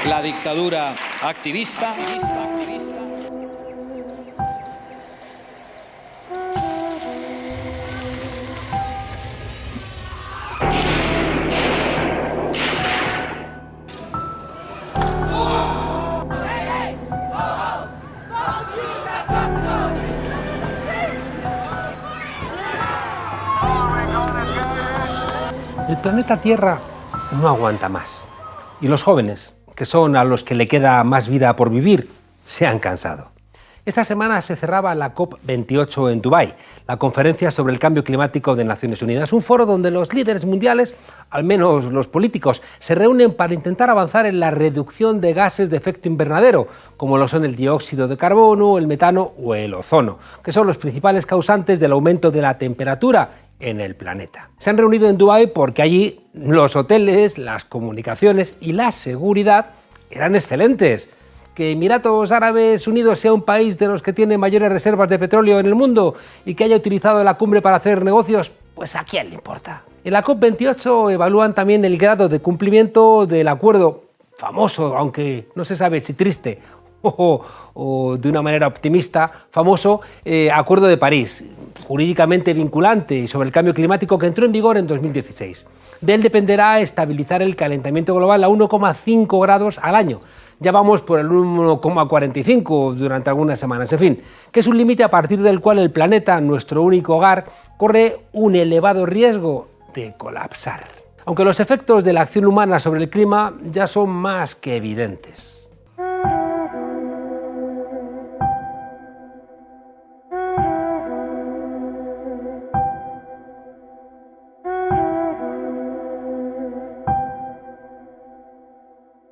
La dictadura activista. El planeta Tierra no aguanta más. Y los jóvenes, que son a los que le queda más vida por vivir, se han cansado. Esta semana se cerraba la COP28 en Dubái, la conferencia sobre el cambio climático de Naciones Unidas, un foro donde los líderes mundiales, al menos los políticos, se reúnen para intentar avanzar en la reducción de gases de efecto invernadero, como lo son el dióxido de carbono, el metano o el ozono, que son los principales causantes del aumento de la temperatura en el planeta. Se han reunido en Dubái porque allí los hoteles, las comunicaciones y la seguridad eran excelentes. Que Emiratos Árabes Unidos sea un país de los que tiene mayores reservas de petróleo en el mundo y que haya utilizado la cumbre para hacer negocios, pues ¿a quién le importa? En la COP28 evalúan también el grado de cumplimiento del acuerdo famoso, aunque no se sabe si triste o de una manera optimista, famoso Acuerdo de París, jurídicamente vinculante y sobre el cambio climático que entró en vigor en 2016. De él dependerá estabilizar el calentamiento global a 1,5 grados al año. Ya vamos por el 1,45 durante algunas semanas. En fin, que es un límite a partir del cual el planeta, nuestro único hogar, corre un elevado riesgo de colapsar. Aunque los efectos de la acción humana sobre el clima ya son más que evidentes.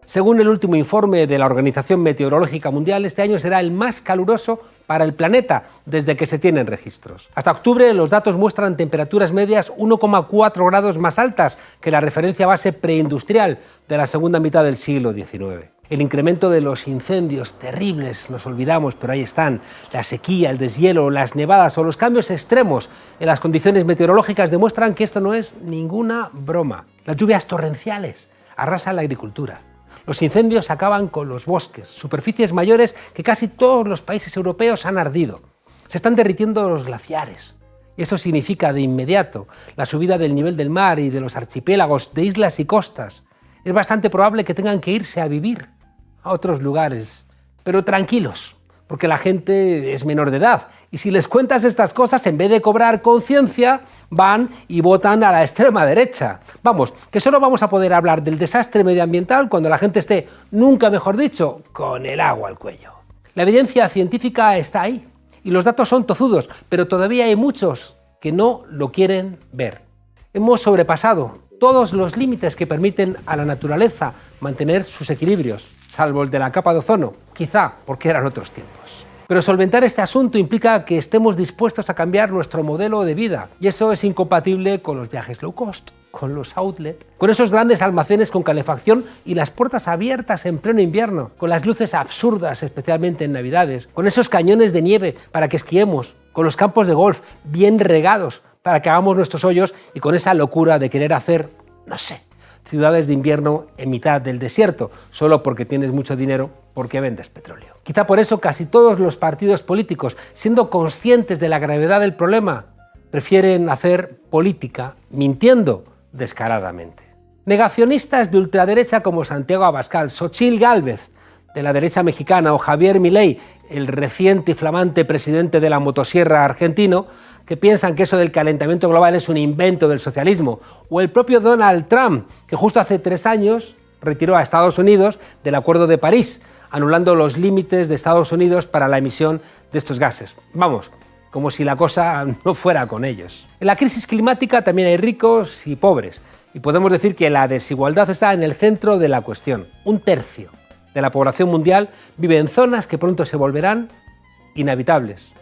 Según el último informe de la Organización Meteorológica Mundial, este año será el más caluroso para el planeta desde que se tienen registros. Hasta octubre los datos muestran temperaturas medias 1,4 grados más altas que la referencia base preindustrial de la segunda mitad del siglo XIX. El incremento de los incendios terribles, nos olvidamos, pero ahí están, la sequía, el deshielo, las nevadas o los cambios extremos en las condiciones meteorológicas demuestran que esto no es ninguna broma. Las lluvias torrenciales arrasan la agricultura. Los incendios acaban con los bosques, superficies mayores que casi todos los países europeos han ardido. Se están derritiendo los glaciares. Y eso significa de inmediato la subida del nivel del mar y de los archipiélagos, de islas y costas. Es bastante probable que tengan que irse a vivir a otros lugares. Pero tranquilos, porque la gente es menor de edad. Y si les cuentas estas cosas, en vez de cobrar conciencia, van y votan a la extrema derecha. Vamos, que solo vamos a poder hablar del desastre medioambiental cuando la gente esté, nunca mejor dicho, con el agua al cuello. La evidencia científica está ahí y los datos son tozudos, pero todavía hay muchos que no lo quieren ver. Hemos sobrepasado todos los límites que permiten a la naturaleza mantener sus equilibrios, salvo el de la capa de ozono, quizá porque eran otros tiempos. Pero solventar este asunto implica que estemos dispuestos a cambiar nuestro modelo de vida, y eso es incompatible con los viajes low cost, con los outlet, con esos grandes almacenes con calefacción y las puertas abiertas en pleno invierno, con las luces absurdas, especialmente en Navidades, con esos cañones de nieve para que esquiemos, con los campos de golf bien regados para que hagamos nuestros hoyos y con esa locura de querer hacer, no sé, ciudades de invierno en mitad del desierto, solo porque tienes mucho dinero, porque vendes petróleo. Quizá por eso casi todos los partidos políticos, siendo conscientes de la gravedad del problema, prefieren hacer política mintiendo descaradamente. Negacionistas de ultraderecha como Santiago Abascal, Xochitl Gálvez, de la derecha mexicana, o Javier Milei, el reciente y flamante presidente de la motosierra argentino, que piensan que eso del calentamiento global es un invento del socialismo, o el propio Donald Trump, que justo hace 3 años retiró a Estados Unidos del Acuerdo de París, anulando los límites de Estados Unidos para la emisión de estos gases. Vamos, como si la cosa no fuera con ellos. En la crisis climática también hay ricos y pobres, y podemos decir que la desigualdad está en el centro de la cuestión. 1/3 de la población mundial vive en zonas que pronto se volverán inhabitables.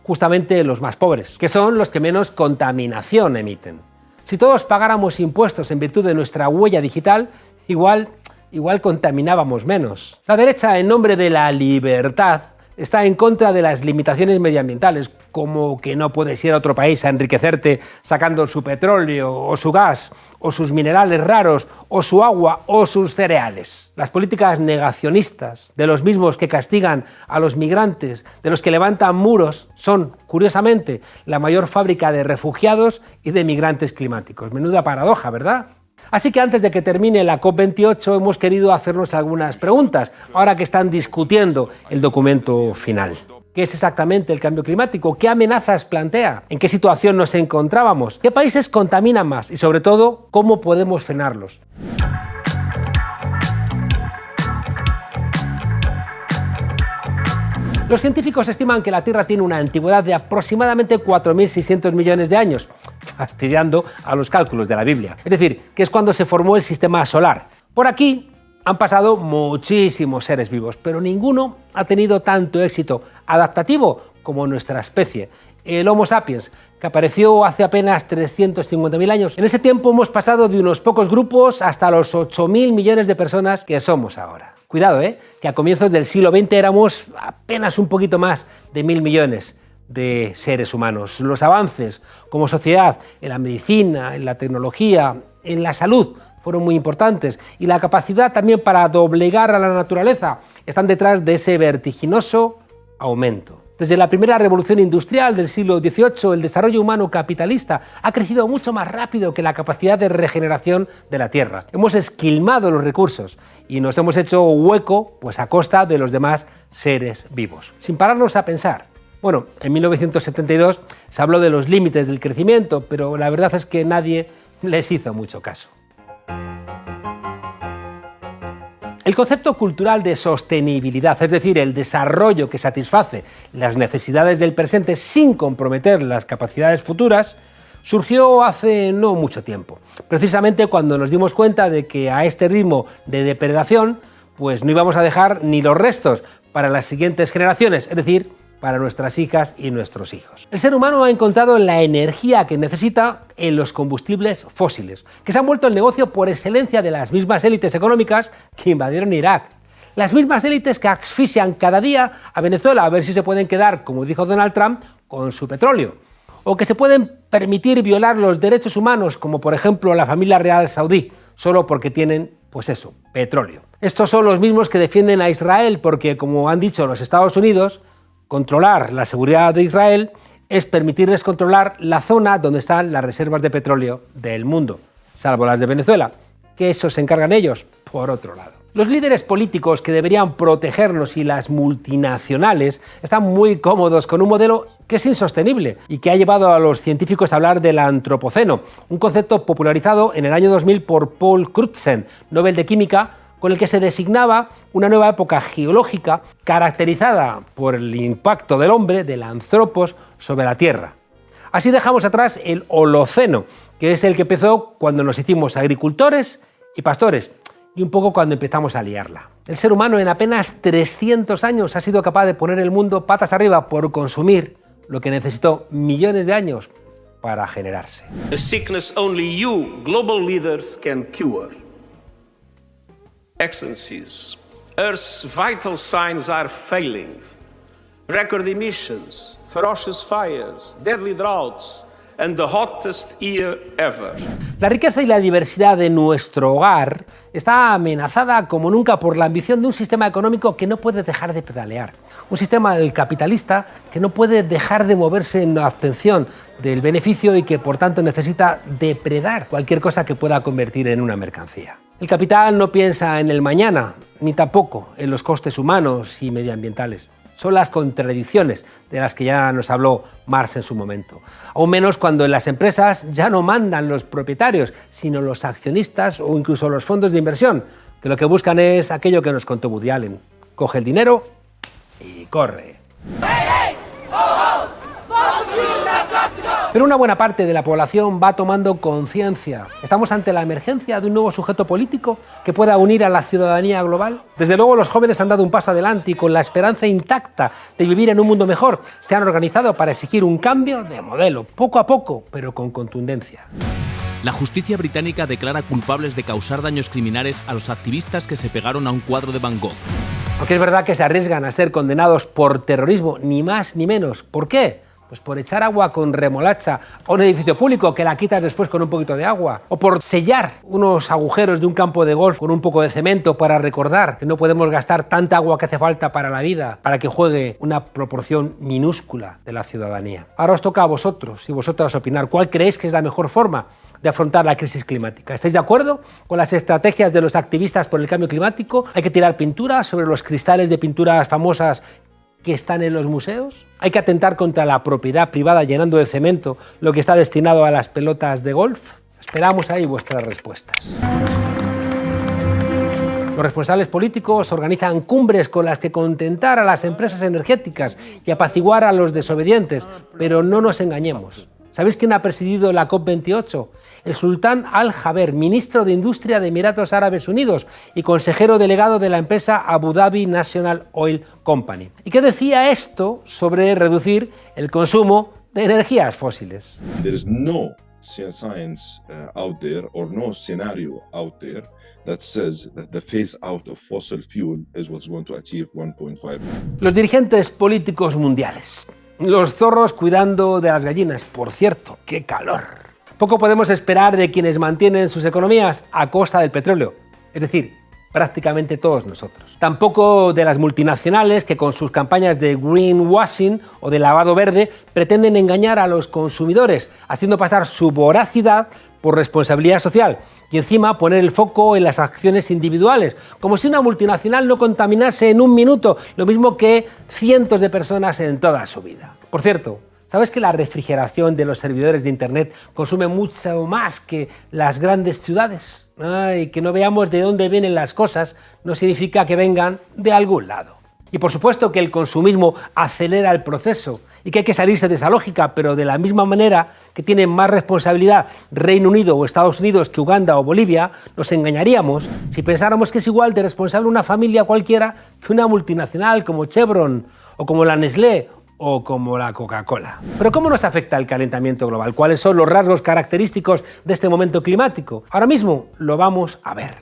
Justamente los más pobres, que son los que menos contaminación emiten. Si todos pagáramos impuestos en virtud de nuestra huella digital, igual contaminábamos menos. La derecha, en nombre de la libertad, está en contra de las limitaciones medioambientales, como que no puedes ir a otro país a enriquecerte sacando su petróleo o su gas o sus minerales raros o su agua o sus cereales. Las políticas negacionistas de los mismos que castigan a los migrantes, de los que levantan muros, son, curiosamente, la mayor fábrica de refugiados y de migrantes climáticos. Menuda paradoja, ¿verdad? Así que antes de que termine la COP28 hemos querido hacernos algunas preguntas, ahora que están discutiendo el documento final. ¿Qué es exactamente el cambio climático? ¿Qué amenazas plantea? ¿En qué situación nos encontrábamos? ¿Qué países contaminan más? Y sobre todo, ¿cómo podemos frenarlos? Los científicos estiman que la Tierra tiene una antigüedad de aproximadamente 4.600 millones de años, fastidiando a los cálculos de la Biblia. Es decir, que es cuando se formó el sistema solar. Por aquí han pasado muchísimos seres vivos, pero ninguno ha tenido tanto éxito adaptativo como nuestra especie, el Homo sapiens, que apareció hace apenas 350.000 años. En ese tiempo hemos pasado de unos pocos grupos hasta los 8.000 millones de personas que somos ahora. Cuidado, que a comienzos del siglo XX éramos apenas un poquito más de 1.000 millones de seres humanos. Los avances como sociedad en la medicina, en la tecnología, en la salud fueron muy importantes, y la capacidad también para doblegar a la naturaleza están detrás de ese vertiginoso aumento. Desde la primera revolución industrial del siglo XVIII, el desarrollo humano capitalista ha crecido mucho más rápido que la capacidad de regeneración de la Tierra. Hemos esquilmado los recursos y nos hemos hecho hueco a costa de los demás seres vivos, sin pararnos a pensar. Bueno, en 1972 se habló de los límites del crecimiento, pero la verdad es que nadie les hizo mucho caso. El concepto cultural de sostenibilidad, es decir, el desarrollo que satisface las necesidades del presente sin comprometer las capacidades futuras, surgió hace no mucho tiempo, precisamente cuando nos dimos cuenta de que a este ritmo de depredación no íbamos a dejar ni los restos para las siguientes generaciones, es decir, para nuestras hijas y nuestros hijos. El ser humano ha encontrado la energía que necesita en los combustibles fósiles, que se han vuelto el negocio por excelencia de las mismas élites económicas que invadieron Irak. Las mismas élites que asfixian cada día a Venezuela a ver si se pueden quedar, como dijo Donald Trump, con su petróleo. O que se pueden permitir violar los derechos humanos, como por ejemplo la familia real saudí, solo porque tienen, petróleo. Estos son los mismos que defienden a Israel porque, como han dicho los Estados Unidos, controlar la seguridad de Israel es permitirles controlar la zona donde están las reservas de petróleo del mundo, salvo las de Venezuela, que eso se encargan ellos, por otro lado. Los líderes políticos que deberían protegernos y las multinacionales están muy cómodos con un modelo que es insostenible y que ha llevado a los científicos a hablar del antropoceno, un concepto popularizado en el año 2000 por Paul Crutzen, Nobel de Química, con el que se designaba una nueva época geológica caracterizada por el impacto del hombre, del antropos, sobre la Tierra. Así dejamos atrás el Holoceno, que es el que empezó cuando nos hicimos agricultores y pastores, y un poco cuando empezamos a liarla. El ser humano en apenas 300 años ha sido capaz de poner el mundo patas arriba por consumir lo que necesitó millones de años para generarse. A sickness only you, global leaders, can cure. Excellencies, Earth's vital signs are failing. Record emissions, ferocious fires, deadly droughts, and the hottest year ever. La riqueza y la diversidad de nuestro hogar está amenazada como nunca por la ambición de un sistema económico que no puede dejar de pedalear. Un sistema capitalista que no puede dejar de moverse en la obtención del beneficio y que por tanto necesita depredar cualquier cosa que pueda convertir en una mercancía. El capital no piensa en el mañana, ni tampoco en los costes humanos y medioambientales. Son las contradicciones de las que ya nos habló Marx en su momento. Aún menos cuando en las empresas ya no mandan los propietarios, sino los accionistas o incluso los fondos de inversión, que lo que buscan es aquello que nos contó Woody Allen. Coge el dinero y corre. Pero una buena parte de la población va tomando conciencia. ¿Estamos ante la emergencia de un nuevo sujeto político que pueda unir a la ciudadanía global? Desde luego los jóvenes han dado un paso adelante y con la esperanza intacta de vivir en un mundo mejor, se han organizado para exigir un cambio de modelo, poco a poco, pero con contundencia. La justicia británica declara culpables de causar daños criminales a los activistas que se pegaron a un cuadro de Van Gogh. Aunque es verdad que se arriesgan a ser condenados por terrorismo, ni más ni menos. ¿Por qué? Pues por echar agua con remolacha a un edificio público que la quitas después con un poquito de agua. O por sellar unos agujeros de un campo de golf con un poco de cemento para recordar que no podemos gastar tanta agua que hace falta para la vida, para que juegue una proporción minúscula de la ciudadanía. Ahora os toca a vosotros y vosotras opinar cuál creéis que es la mejor forma de afrontar la crisis climática. ¿Estáis de acuerdo con las estrategias de los activistas por el cambio climático? ¿Hay que tirar pintura sobre los cristales de pinturas famosas que están en los museos? ¿Hay que atentar contra la propiedad privada llenando de cemento lo que está destinado a las pelotas de golf? Esperamos ahí vuestras respuestas. Los responsables políticos organizan cumbres con las que contentar a las empresas energéticas y apaciguar a los desobedientes, pero no nos engañemos. ¿Sabéis quién ha presidido la COP28? El sultán Al-Jaber, ministro de Industria de Emiratos Árabes Unidos y consejero delegado de la empresa Abu Dhabi National Oil Company. ¿Y qué decía esto sobre reducir el consumo de energías fósiles? There is no science out there or no scenario out there that says that the phase out of fossil fuel is what's going to achieve 1.5. Los dirigentes políticos mundiales. Los zorros cuidando de las gallinas. Por cierto, ¡qué calor! Poco podemos esperar de quienes mantienen sus economías a costa del petróleo. Es decir, prácticamente todos nosotros. Tampoco de las multinacionales que con sus campañas de greenwashing o de lavado verde pretenden engañar a los consumidores, haciendo pasar su voracidad por responsabilidad social y encima poner el foco en las acciones individuales, como si una multinacional no contaminase en un minuto, lo mismo que cientos de personas en toda su vida. Por cierto, ¿sabes que la refrigeración de los servidores de Internet consume mucho más que las grandes ciudades? Y que no veamos de dónde vienen las cosas no significa que vengan de algún lado. Y por supuesto que el consumismo acelera el proceso y que hay que salirse de esa lógica, pero de la misma manera que tienen más responsabilidad Reino Unido o Estados Unidos que Uganda o Bolivia, nos engañaríamos si pensáramos que es igual de responsable una familia cualquiera que una multinacional como Chevron o como la Nestlé o como la Coca-Cola. Pero ¿cómo nos afecta el calentamiento global? ¿Cuáles son los rasgos característicos de este momento climático? Ahora mismo lo vamos a ver.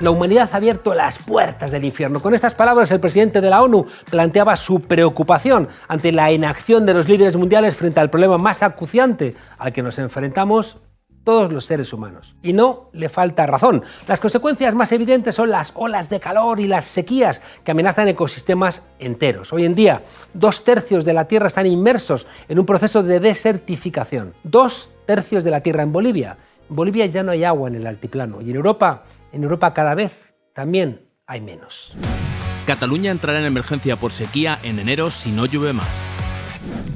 La humanidad ha abierto las puertas del infierno. Con estas palabras, el presidente de la ONU planteaba su preocupación ante la inacción de los líderes mundiales frente al problema más acuciante al que nos enfrentamos todos los seres humanos. Y no le falta razón. Las consecuencias más evidentes son las olas de calor y las sequías que amenazan ecosistemas enteros. Hoy en día, 2/3 de la Tierra están inmersos en un proceso de desertificación. 2/3 de la Tierra en Bolivia. En Bolivia ya no hay agua en el altiplano. Y en Europa cada vez también hay menos. Cataluña entrará en emergencia por sequía en enero si no llueve más.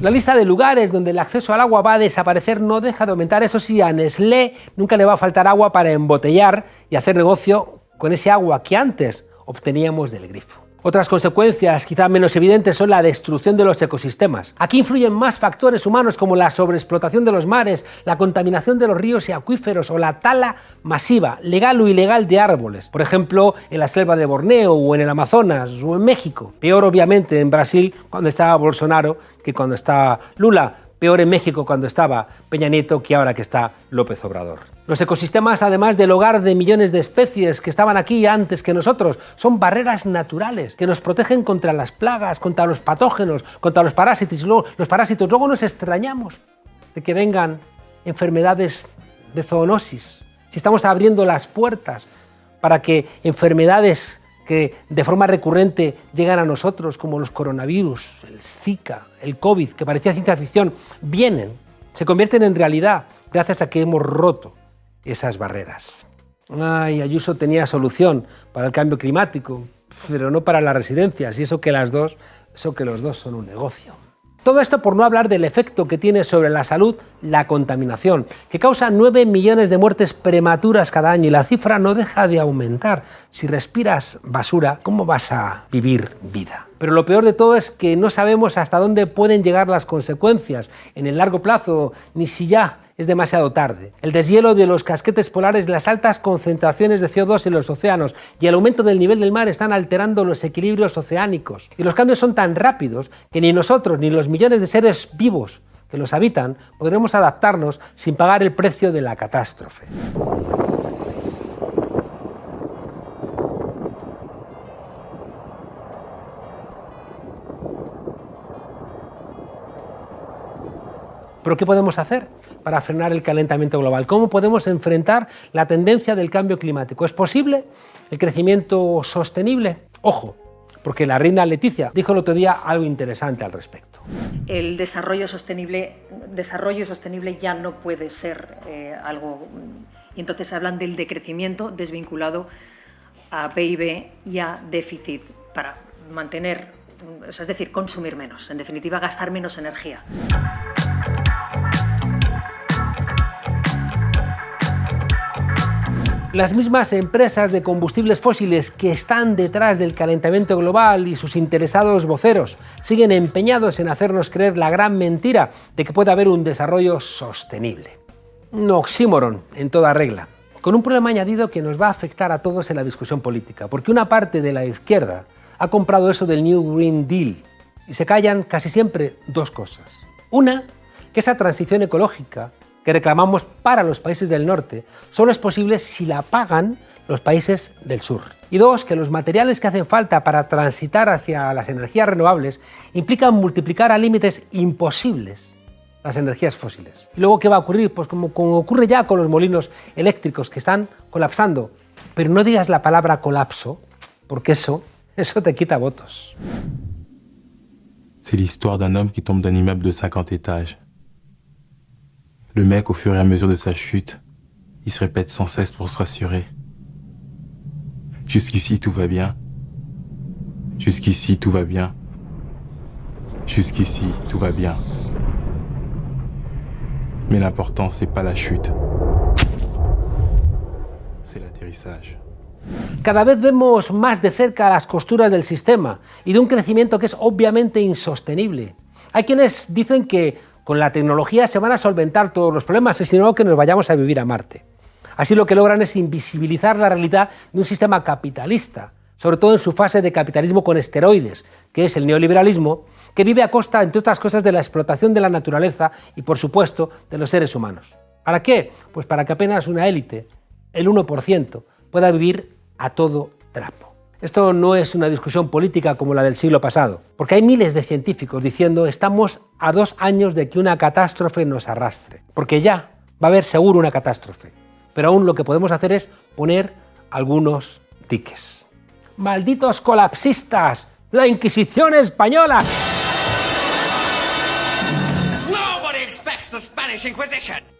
La lista de lugares donde el acceso al agua va a desaparecer no deja de aumentar. Eso sí, a Nestlé nunca le va a faltar agua para embotellar y hacer negocio con ese agua que antes obteníamos del grifo. Otras consecuencias, quizá menos evidentes, son la destrucción de los ecosistemas. Aquí influyen más factores humanos como la sobreexplotación de los mares, la contaminación de los ríos y acuíferos o la tala masiva, legal o ilegal, de árboles. Por ejemplo, en la selva de Borneo o en el Amazonas o en México. Peor, obviamente, en Brasil cuando estaba Bolsonaro que cuando estaba Lula. Peor en México cuando estaba Peña Nieto que ahora que está López Obrador. Los ecosistemas, además del hogar de millones de especies que estaban aquí antes que nosotros, son barreras naturales que nos protegen contra las plagas, contra los patógenos, contra los parásitos. Luego nos extrañamos de que vengan enfermedades de zoonosis. Si estamos abriendo las puertas para que enfermedades que de forma recurrente llegan a nosotros, como los coronavirus, el Zika, el COVID, que parecía ciencia ficción, vienen, se convierten en realidad gracias a que hemos roto esas barreras. Ayuso tenía solución para el cambio climático, pero no para las residencias, y eso que los dos son un negocio. Todo esto por no hablar del efecto que tiene sobre la salud la contaminación, que causa 9 millones de muertes prematuras cada año y la cifra no deja de aumentar. Si respiras basura, ¿cómo vas a vivir vida? Pero lo peor de todo es que no sabemos hasta dónde pueden llegar las consecuencias en el largo plazo, ni si ya es demasiado tarde. El deshielo de los casquetes polares, las altas concentraciones de CO2 en los océanos y el aumento del nivel del mar están alterando los equilibrios oceánicos. Y los cambios son tan rápidos que ni nosotros ni los millones de seres vivos que los habitan, podremos adaptarnos sin pagar el precio de la catástrofe. ¿Pero qué podemos hacer para frenar el calentamiento global? ¿Cómo podemos enfrentar la tendencia del cambio climático? ¿Es posible el crecimiento sostenible? Ojo, porque la reina Leticia dijo el otro día algo interesante al respecto. El desarrollo sostenible ya no puede ser algo... Y entonces hablan del decrecimiento desvinculado a PIB y a déficit para mantener, es decir, consumir menos, en definitiva, gastar menos energía. Las mismas empresas de combustibles fósiles que están detrás del calentamiento global y sus interesados voceros siguen empeñados en hacernos creer la gran mentira de que puede haber un desarrollo sostenible. Un oxímoron en toda regla, con un problema añadido que nos va a afectar a todos en la discusión política, porque una parte de la izquierda ha comprado eso del New Green Deal y se callan casi siempre dos cosas. Una, que esa transición ecológica que reclamamos para los países del norte solo es posible si la pagan los países del sur. Y dos, que los materiales que hacen falta para transitar hacia las energías renovables implican multiplicar a límites imposibles las energías fósiles. ¿Y luego qué va a ocurrir? Pues como ocurre ya con los molinos eléctricos que están colapsando. Pero no digas la palabra colapso, porque eso te quita votos. C'est l'histoire d'un homme qui tombe d'un immeuble de 50 étages. Le mec, au fur et à mesure de sa chute, il se répète sans cesse pour se rassurer. Jusqu'ici, tout va bien. Jusqu'ici, tout va bien. Jusqu'ici, tout va bien. Mais l'important, c'est pas la chute. C'est l'atterrissage. Cada vez vemos más de cerca las costuras del sistema y de un crecimiento que es obviamente insostenible. Hay quienes dicen que con la tecnología se van a solventar todos los problemas, y si no, que nos vayamos a vivir a Marte. Así lo que logran es invisibilizar la realidad de un sistema capitalista, sobre todo en su fase de capitalismo con esteroides, que es el neoliberalismo, que vive a costa, entre otras cosas, de la explotación de la naturaleza y, por supuesto, de los seres humanos. ¿Para qué? Pues para que apenas una élite, el 1%, pueda vivir a todo trapo. Esto no es una discusión política como la del siglo pasado, porque hay miles de científicos diciendo estamos a 2 años de que una catástrofe nos arrastre, porque ya va a haber seguro una catástrofe, pero aún lo que podemos hacer es poner algunos diques. ¡Malditos colapsistas! ¡La Inquisición española!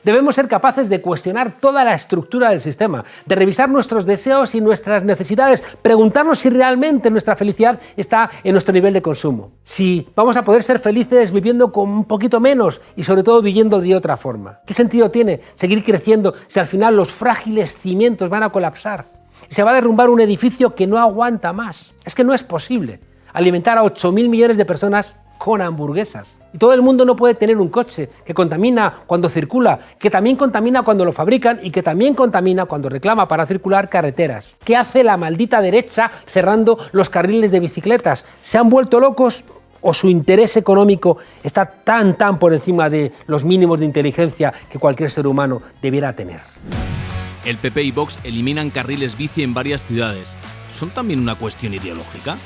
Debemos ser capaces de cuestionar toda la estructura del sistema, de revisar nuestros deseos y nuestras necesidades, preguntarnos si realmente nuestra felicidad está en nuestro nivel de consumo, si vamos a poder ser felices viviendo con un poquito menos y sobre todo viviendo de otra forma. ¿Qué sentido tiene seguir creciendo si al final los frágiles cimientos van a colapsar y se va a derrumbar un edificio que no aguanta más? Es que no es posible alimentar a 8.000 millones de personas con hamburguesas. Y todo el mundo no puede tener un coche que contamina cuando circula, que también contamina cuando lo fabrican y que también contamina cuando reclama para circular carreteras. ¿Qué hace la maldita derecha cerrando los carriles de bicicletas? ¿Se han vuelto locos o su interés económico está tan por encima de los mínimos de inteligencia que cualquier ser humano debiera tener? El PP y Vox eliminan carriles bici en varias ciudades. ¿Son también una cuestión ideológica?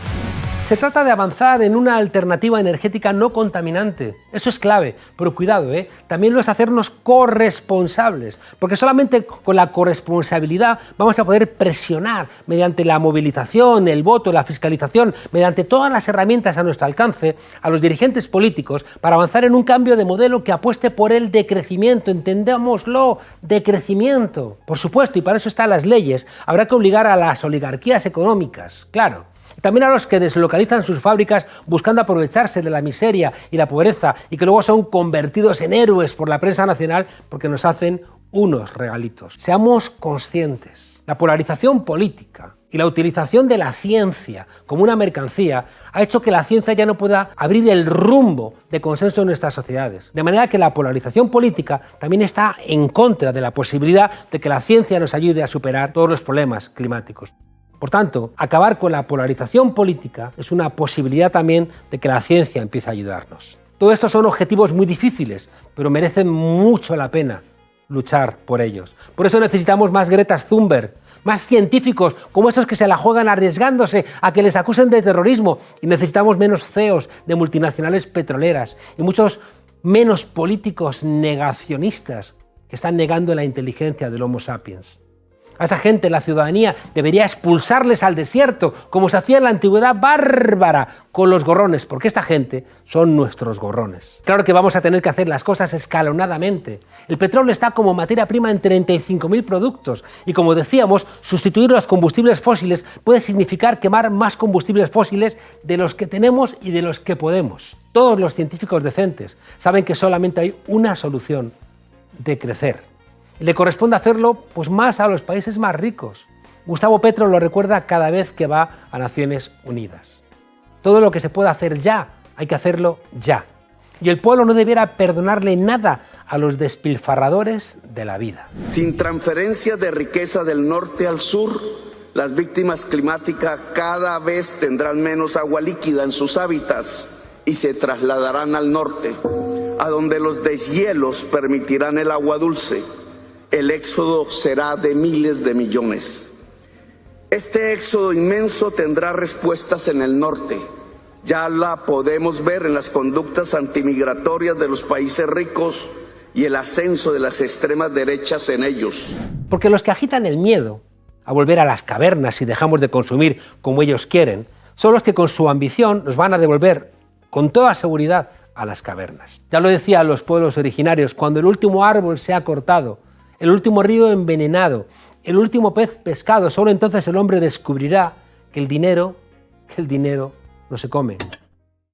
Se trata de avanzar en una alternativa energética no contaminante. Eso es clave, pero cuidado, también lo es hacernos corresponsables, porque solamente con la corresponsabilidad vamos a poder presionar mediante la movilización, el voto, la fiscalización, mediante todas las herramientas a nuestro alcance, a los dirigentes políticos para avanzar en un cambio de modelo que apueste por el decrecimiento, entendámoslo, decrecimiento. Por supuesto, y para eso están las leyes, habrá que obligar a las oligarquías económicas, claro. También a los que deslocalizan sus fábricas buscando aprovecharse de la miseria y la pobreza y que luego son convertidos en héroes por la prensa nacional porque nos hacen unos regalitos. Seamos conscientes. La polarización política y la utilización de la ciencia como una mercancía ha hecho que la ciencia ya no pueda abrir el rumbo de consenso en nuestras sociedades. De manera que la polarización política también está en contra de la posibilidad de que la ciencia nos ayude a superar todos los problemas climáticos. Por tanto, acabar con la polarización política es una posibilidad también de que la ciencia empiece a ayudarnos. Todo esto son objetivos muy difíciles, pero merecen mucho la pena luchar por ellos. Por eso necesitamos más Greta Thunberg, más científicos como esos que se la juegan arriesgándose a que les acusen de terrorismo, y necesitamos menos CEOs de multinacionales petroleras y muchos menos políticos negacionistas que están negando la inteligencia del Homo sapiens. A esa gente la ciudadanía debería expulsarles al desierto, como se hacía en la antigüedad bárbara con los gorrones, porque esta gente son nuestros gorrones. Claro que vamos a tener que hacer las cosas escalonadamente. El petróleo está como materia prima en 35.000 productos y, como decíamos, sustituir los combustibles fósiles puede significar quemar más combustibles fósiles de los que tenemos y de los que podemos. Todos los científicos decentes saben que solamente hay una solución: decrecer. Y le corresponde hacerlo pues más a los países más ricos. Gustavo Petro lo recuerda cada vez que va a Naciones Unidas. Todo lo que se pueda hacer ya, hay que hacerlo ya. Y el pueblo no debiera perdonarle nada a los despilfarradores de la vida. Sin transferencia de riqueza del norte al sur, las víctimas climáticas cada vez tendrán menos agua líquida en sus hábitats y se trasladarán al norte, a donde los deshielos permitirán el agua dulce. El éxodo será de miles de millones. Este éxodo inmenso tendrá respuestas en el norte. Ya la podemos ver en las conductas antimigratorias de los países ricos y el ascenso de las extremas derechas en ellos. Porque los que agitan el miedo a volver a las cavernas si dejamos de consumir como ellos quieren, son los que con su ambición nos van a devolver con toda seguridad a las cavernas. Ya lo decían los pueblos originarios: cuando el último árbol sea cortado, el último río envenenado, el último pez pescado, solo entonces el hombre descubrirá que el dinero no se come.